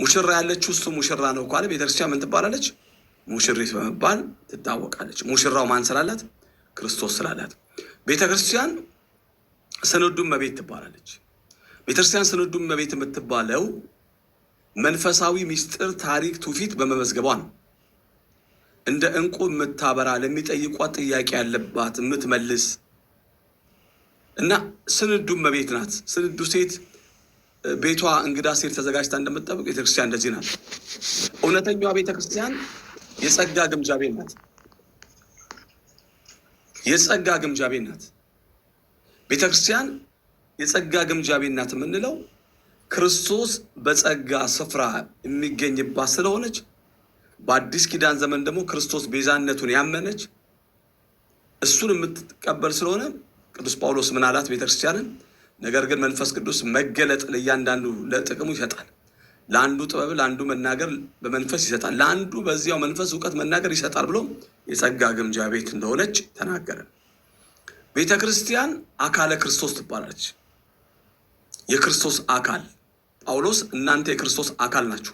ሙሽራ ያለችው እሱ ሙሽራ ነው ካለ ቤተክርስቲያን ምን ትባላለች? ሙሽሪት በመባል ትታወቃለች። ሙሽራው ማን ስላላት? ክርስቶስ ስላላት። ቤተክርስቲያን ስንዱ እመቤት ትባላለች። ቤተክርስቲያን ስንዱ እመቤት የምትባለው መንፈሳዊ ሚስጥር፣ ታሪክ፣ ትውፊት በመመዝገቧ ነው። እንደ እንቁ የምታበራ ለሚጠይቋት ጥያቄ ያለባት የምትመልስ እና ስንዱ እመቤት ናት። ስንዱ ሴት ቤቷ እንግዳ ሴት ተዘጋጅታ እንደምትጠብቅ ቤተክርስቲያን እንደዚህ ናት። እውነተኛዋ ቤተክርስቲያን የጸጋ ግምጃ ቤት ናት። የጸጋ ግምጃ ቤት ናት። ቤተክርስቲያን የጸጋ ግምጃ ቤት ናት የምንለው ክርስቶስ በጸጋ ስፍራ የሚገኝባት ስለሆነች፣ በአዲስ ኪዳን ዘመን ደግሞ ክርስቶስ ቤዛነቱን ያመነች እሱን የምትቀበል ስለሆነ ቅዱስ ጳውሎስ ምን አላት ቤተክርስቲያንን? ነገር ግን መንፈስ ቅዱስ መገለጥ ለእያንዳንዱ ለጥቅሙ ይሰጣል። ለአንዱ ጥበብ፣ ለአንዱ መናገር በመንፈስ ይሰጣል፣ ለአንዱ በዚያው መንፈስ እውቀት መናገር ይሰጣል ብሎ የጸጋ ግምጃ ቤት እንደሆነች ተናገረ። ቤተ ክርስቲያን አካለ ክርስቶስ ትባላለች። የክርስቶስ አካል ጳውሎስ እናንተ የክርስቶስ አካል ናችሁ፣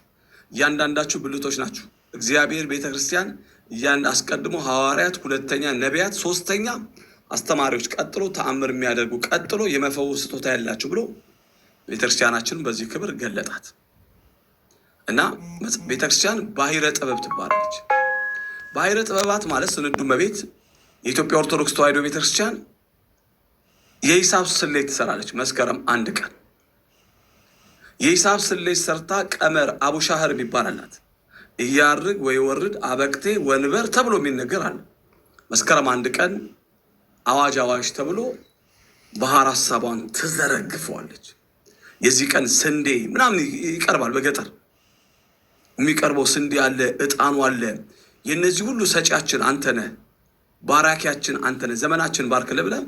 እያንዳንዳችሁ ብልቶች ናችሁ። እግዚአብሔር ቤተ ክርስቲያን አስቀድሞ ሐዋርያት፣ ሁለተኛ ነቢያት፣ ሶስተኛ አስተማሪዎች፣ ቀጥሎ ተአምር የሚያደርጉ፣ ቀጥሎ የመፈወስ ስጦታ ያላችሁ ብሎ ቤተክርስቲያናችን በዚህ ክብር ገለጣት እና ቤተክርስቲያን ባሕረ ጥበብ ትባላለች። ባሕረ ጥበባት ማለት ስንዱ እመቤት የኢትዮጵያ ኦርቶዶክስ ተዋሕዶ ቤተክርስቲያን የሂሳብ ስሌት ትሰራለች። መስከረም 1 ቀን የሂሳብ ስሌት ሰርታ ቀመር አቡሻህር የሚባላላት እያርግ ወይ ወርድ አበቅቴ ወንበር ተብሎ የሚነገር አለ። መስከረም 1 ቀን አዋጅ ተብሎ ባህር ሀሳቧን ትዘረግፈዋለች። የዚህ ቀን ስንዴ ምናምን ይቀርባል። በገጠር የሚቀርበው ስንዴ አለ፣ እጣኑ አለ። የነዚህ ሁሉ ሰጪያችን አንተነህ፣ ባራኪያችን አንተነህ፣ ዘመናችን ባርክልህ ብለህ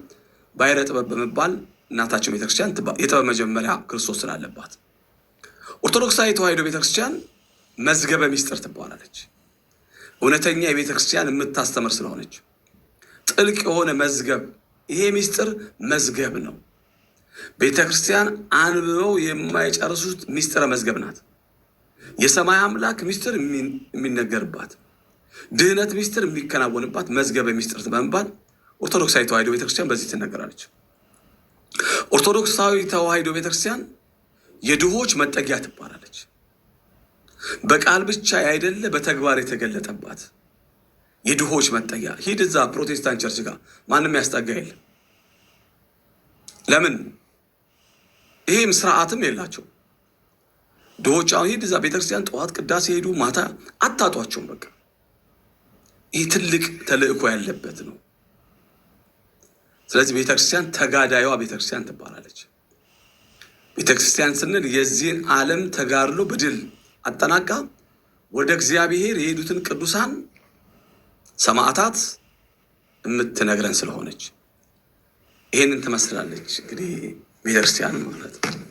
ባሕረ ጥበብ በመባል እናታችን ቤተክርስቲያን የጥበብ መጀመሪያ ክርስቶስ ስላለባት። ኦርቶዶክሳዊ ተዋሕዶ ቤተክርስቲያን መዝገበ ሚስጥር ትባላለች። እውነተኛ የቤተክርስቲያን የምታስተምር ስለሆነች ጥልቅ የሆነ መዝገብ፣ ይሄ ሚስጥር መዝገብ ነው። ቤተክርስቲያን አንብበው የማይጨርሱት ሚስጥረ መዝገብ ናት። የሰማይ አምላክ ሚስጥር የሚነገርባት፣ ድህነት ሚስጥር የሚከናወንባት መዝገበ ሚስጥር በመባል ኦርቶዶክሳዊ ተዋሕዶ ቤተክርስቲያን በዚህ ትነገራለች። ኦርቶዶክሳዊ ተዋሕዶ ቤተክርስቲያን የድሆች መጠጊያ ትባላለች። በቃል ብቻ ያይደለ በተግባር የተገለጠባት የድሆች መጠጊያ። ሂድ እዛ ፕሮቴስታንት ቸርች ጋር ማንም ያስጠጋ የለም። ለምን? ይሄም ስርዓትም የላቸው ድሆች። አሁን ሂድ እዛ ቤተክርስቲያን ጠዋት ቅዳሴ ሄዱ፣ ማታ አታጧቸውም። በቃ ይህ ትልቅ ተልእኮ ያለበት ነው። ስለዚህ ቤተክርስቲያን ተጋዳዩዋ ቤተክርስቲያን ትባላለች። ቤተክርስቲያን ስንል የዚህን ዓለም ተጋድሎ በድል አጠናቃ ወደ እግዚአብሔር የሄዱትን ቅዱሳን ሰማዕታት የምትነግረን ስለሆነች ይሄንን ትመስላለች እንግዲህ ቤተክርስቲያን ማለት ነው።